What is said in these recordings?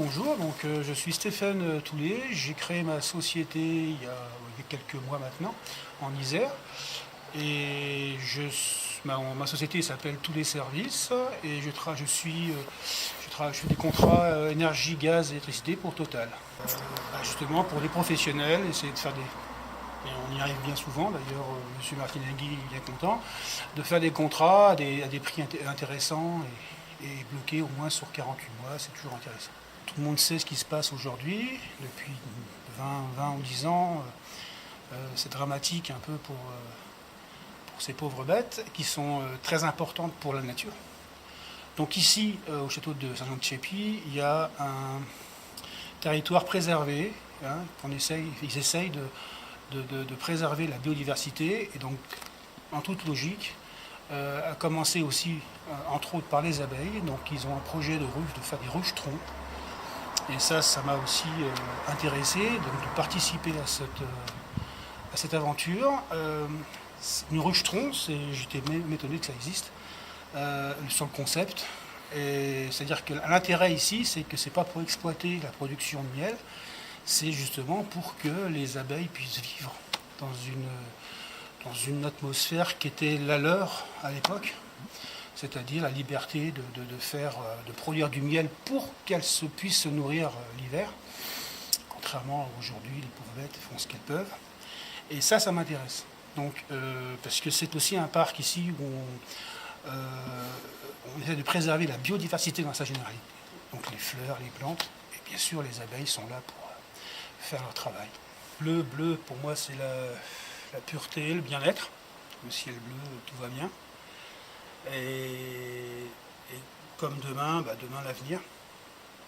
bonjour, je suis Stéphane Toulet, j'ai créé ma société il y a quelques mois maintenant, en Isère, et ma société s'appelle Toulet Services, et je fais des contrats énergie, gaz et électricité pour Total. Justement pour les professionnels, essayer de faire et on y arrive bien souvent, d'ailleurs M. Martinenghi est bien content, de faire des contrats à des prix intéressants et bloqués au moins sur 48 mois, c'est toujours intéressant. Tout le monde sait ce qui se passe aujourd'hui, depuis 20 ou 10 ans, c'est dramatique un peu pour ces pauvres bêtes qui sont très importantes pour la nature. Donc ici, au château de Saint-Jean-de-Chépy, il y a un territoire préservé, hein, ils essayent de préserver la biodiversité, et donc, en toute logique, a commencé aussi, entre autres, par les abeilles. Donc ils ont un projet de faire des ruches-troncs. Et ça m'a aussi intéressé donc, de participer à cette aventure. Une ruche-tronc, j'étais étonné que ça existe, sur le concept. C'est-à-dire que l'intérêt ici, c'est que c'est pas pour exploiter la production de miel, c'est justement pour que les abeilles puissent vivre dans une atmosphère qui était la leur à l'époque, c'est-à-dire la liberté de produire du miel pour qu'elles puissent se nourrir l'hiver, contrairement à aujourd'hui, les pauvres bêtes font ce qu'elles peuvent. Et ça m'intéresse. Donc, parce que c'est aussi un parc ici où on essaie de préserver la biodiversité dans sa généralité. Donc les fleurs, les plantes, et bien sûr les abeilles sont là pour faire leur travail. Bleu, pour moi c'est la pureté, le bien-être. Le ciel bleu, tout va bien. Et comme demain l'avenir,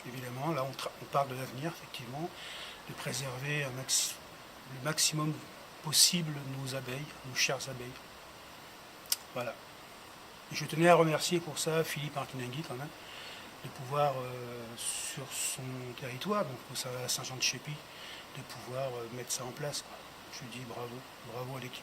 évidemment, là on parle de l'avenir, effectivement, de préserver le maximum possible nos abeilles, nos chères abeilles. Voilà. Et je tenais à remercier pour ça Philippe Martinenghi quand même, de pouvoir, sur son territoire, donc à Saint-Jean-de-Chépy, de pouvoir mettre ça en place, quoi. Je lui dis bravo à l'équipe.